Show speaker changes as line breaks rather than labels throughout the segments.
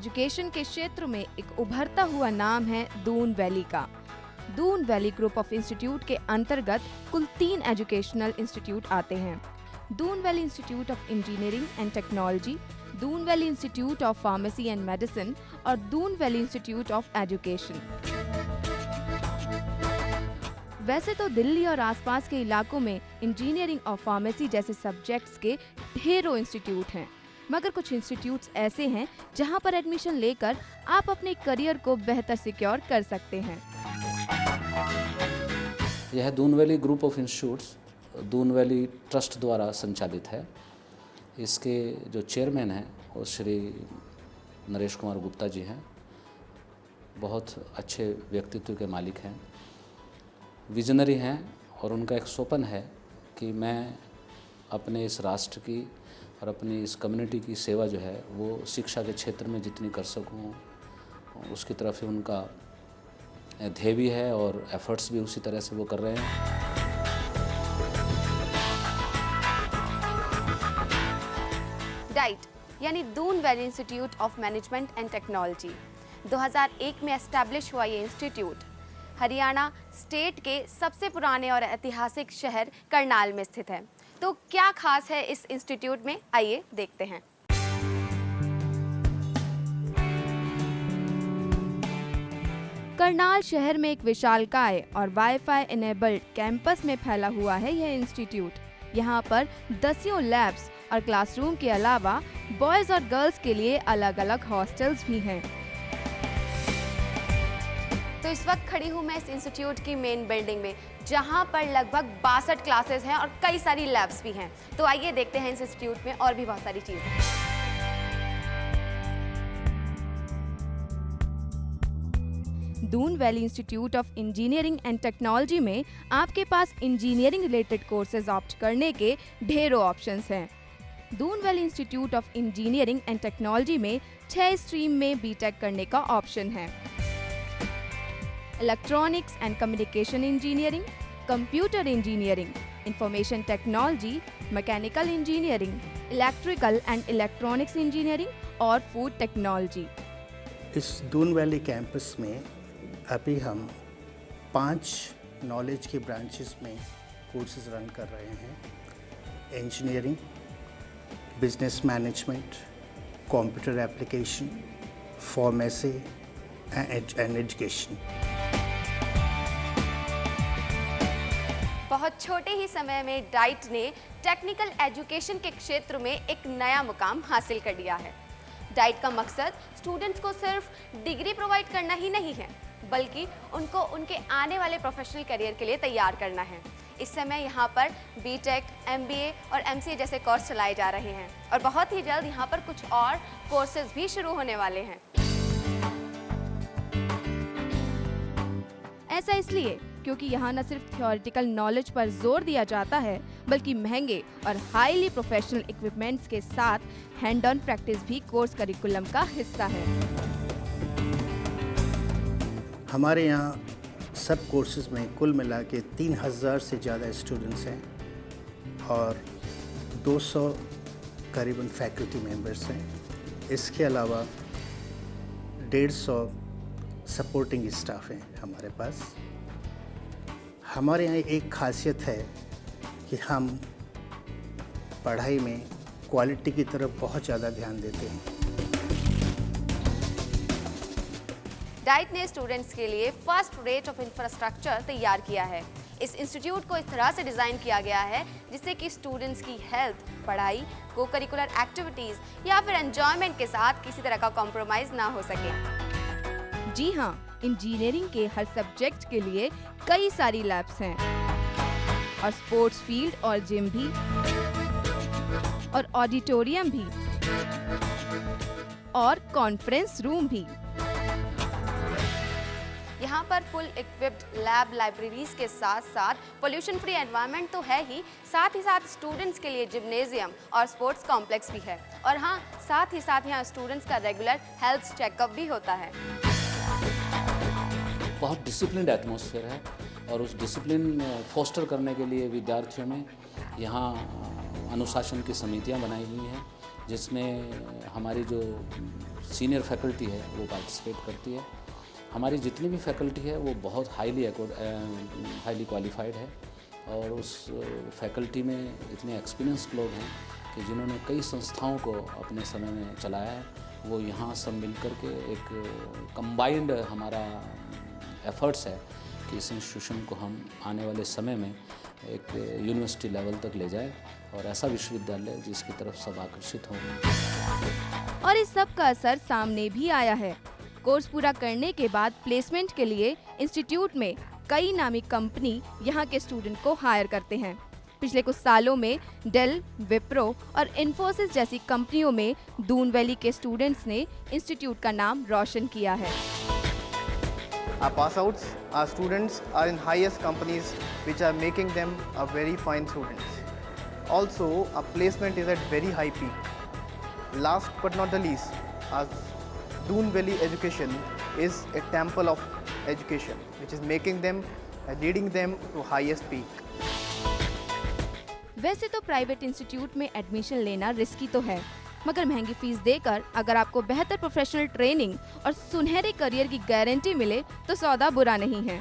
Education के क्षेत्र में एक उभरता हुआ नाम है दून वैली का। Doon valley group of institute के अंतर्गत कुल 3 एजुकेशनल इंस्टीट्यूट आते हैं। Doon valley institute of engineering and technology, Doon valley institute of pharmacy and medicine और Doon valley institute of education. वैसे तो दिल्ली और आसपास के इलाकों में इंजीनियरिंग और फार्मेसी जैसे सब्जेक्ट्स के ढेरों इंस्टीट्यूट हैं, मगर कुछ इंस्टीट्यूट्स ऐसे हैं जहां पर एडमिशन लेकर आप अपने करियर को बेहतर सिक्योर कर सकते हैं।
यह Doon valley group of institutes Doon valley trust द्वारा संचालित है। इसके जो चेयरमैन हैं वो श्री नरेश कुमार गुप्ता जी हैं। बहुत अच्छे व्यक्तित्व के मालिक हैं, विजनरी हैं और उनका एक स्वप्न है कि मैं अपने इस राष्ट्र की और अपनी इस कम्युनिटी की सेवा जो है वो शिक्षा के क्षेत्र में जितनी कर सकूं, उसकी तरफ ही उनका ध्येय भी है और एफर्ट्स भी उसी तरह से वो कर रहे हैं।
डाइट यानी Doon valley institute of management and technology 2001 में एस्टैब्लिश हुआ ये इंस्टीट्यूट हरियाणा स्टेट के सबसे पुराने और ऐतिहासिक शहर करनाल में स्थित है। तो क्या खास है इस इंस्टीट्यूट में, आइए देखते हैं।
करनाल शहर में एक विशालकाय और वाईफाई इनेबल्ड कैंपस में फैला हुआ है यह इंस्टीट्यूट। यहाँ पर 10 लैब्स और क्लासरूम के अलावा बॉयज और गर्ल्स के लिए अलग अलग हॉस्टल्स भी हैं।
तो इस वक्त खड़ी हूँ मैं इस इंस्टीट्यूट की मेन बिल्डिंग में, जहाँ पर लगभग 62 क्लासेस हैं और कई सारी लैब्स भी हैं। तो आइए देखते हैं इस इंस्टीट्यूट में और भी बहुत सारी चीजें।
Doon valley institute of engineering and technology में आपके पास इंजीनियरिंग रिलेटेड कोर्सेज ऑप्ट करने के ढेरों ऑप्शंस हैं। Doon valley institute of engineering and technology में 6 स्ट्रीम में बीटेक करने का ऑप्शन है। Electronics and communication engineering, computer engineering, information technology, mechanical engineering, electrical and electronics engineering और फूड टेक्नोलॉजी।
इस दून वैली कैंपस में अभी हम 5 नॉलेज के ब्रांचेस में कोर्सेज रन कर रहे हैं। Engineering, business management, computer application, pharmacy and education.
बहुत छोटे ही समय में डाइट ने टेक्निकल एजुकेशन के क्षेत्र में एक नया मुकाम हासिल कर लिया है। डाइट का मकसद स्टूडेंट्स को सिर्फ डिग्री प्रोवाइड करना ही नहीं है, बल्कि उनको उनके आने वाले प्रोफेशनल करियर के लिए तैयार करना है। इस समय यहाँ पर बीटेक, एमबीए और एमसीए जैसे कोर्स चलाए जा रहे हैं और बहुत ही जल्द यहाँ पर कुछ और कोर्सेज भी शुरू होने वाले हैं।
ऐसा इसलिए क्योंकि यहाँ न सिर्फ थ्योरेटिकल नॉलेज पर जोर दिया जाता है, बल्कि महंगे और हाईली प्रोफेशनल इक्विपमेंट्स के साथ हैंड ऑन प्रैक्टिस भी कोर्स करिकुलम का हिस्सा है।
हमारे यहाँ सब कोर्सेज में कुल मिला के 3000 से ज़्यादा स्टूडेंट्स हैं और 200 करीबन फैकल्टी मेंबर्स हैं। इसके अलावा 150 सपोर्टिंग स्टाफ हैं हमारे पास। हमारे यहाँ एक खासियत है कि हम पढ़ाई में क्वालिटी की तरफ बहुत ज़्यादा ध्यान देते हैं।
डाइट ने स्टूडेंट्स के लिए फर्स्ट रेट ऑफ इंफ्रास्ट्रक्चर तैयार किया है। इस इंस्टीट्यूट को इस तरह से डिज़ाइन किया गया है जिससे कि स्टूडेंट्स की हेल्थ, पढ़ाई, को करिकुलर एक्टिविटीज़ या फिर एंजॉयमेंट के साथ किसी तरह का कॉम्प्रोमाइज़ ना हो सके।
जी हाँ, इंजीनियरिंग के हर सब्जेक्ट के लिए कई सारी लैब्स हैं और स्पोर्ट्स फील्ड और जिम भी और ऑडिटोरियम भी और कॉन्फ्रेंस रूम भी।
यहाँ पर फुल इक्विप्ड लैब, लाइब्रेरीज के साथ साथ पोल्यूशन फ्री एनवायरनमेंट तो है ही साथ स्टूडेंट्स के लिए जिम्नेजियम और स्पोर्ट्स कॉम्प्लेक्स भी है। और हाँ, साथ ही साथ यहाँ स्टूडेंट्स का रेगुलर हेल्थ चेकअप भी होता है।
बहुत डिसिप्लिन्ड एटमॉस्फेयर है और उस डिसिप्लिन फोस्टर करने के लिए विद्यार्थियों में यहाँ अनुशासन की समितियाँ बनाई हुई हैं, जिसमें हमारी जो सीनियर फैकल्टी है वो पार्टिसिपेट करती है। हमारी जितनी भी फैकल्टी है वो बहुत हाईली क्वालिफाइड है और उस फैकल्टी में इतने एक्सपीरियंस्ड लोग हैं कि जिन्होंने कई संस्थाओं को अपने समय में चलाया है, वो यहाँ सब मिल कर के एक कंबाइंड हमारा एफर्ट्स है कि इस इंस्टीट्यूशन को हम आने वाले समय में एक यूनिवर्सिटी लेवल तक ले जाए और ऐसा विश्वविद्यालय जिसकी तरफ सब आकर्षित हों।
और इस सब का असर सामने भी आया है। कोर्स पूरा करने के बाद प्लेसमेंट के लिए इंस्टीट्यूट में कई नामी कंपनी यहाँ के स्टूडेंट को हायर करते हैं। पिछले कुछ सालों में डेल, विप्रो और इन्फोसिस जैसी कंपनियों में दून वैली के स्टूडेंट्स ने इंस्टीट्यूट का नाम रोशन किया है।
Our pass outs, our students are in highest companies which are making them a very fine students. Also, our placement is at very high peak. Last but not the least, our Doon Valley education is a temple of education which is making them, leading them to highest peak.
वैसे तो private institute में admission लेना risky तो है, मगर महंगी fees देकर अगर आपको बेहतर प्रोफेशनल ट्रेनिंग और सुनहरे करियर की गारंटी मिले तो सौदा बुरा नहीं है।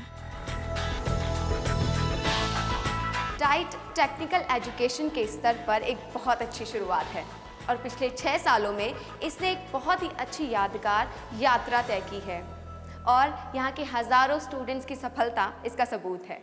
डाइट टेक्निकल एजुकेशन के स्तर पर एक बहुत अच्छी शुरुआत है और पिछले 6 सालों में इसने एक बहुत ही अच्छी यादगार यात्रा तय की है और यहाँ के हज़ारों स्टूडेंट्स की सफलता इसका सबूत है।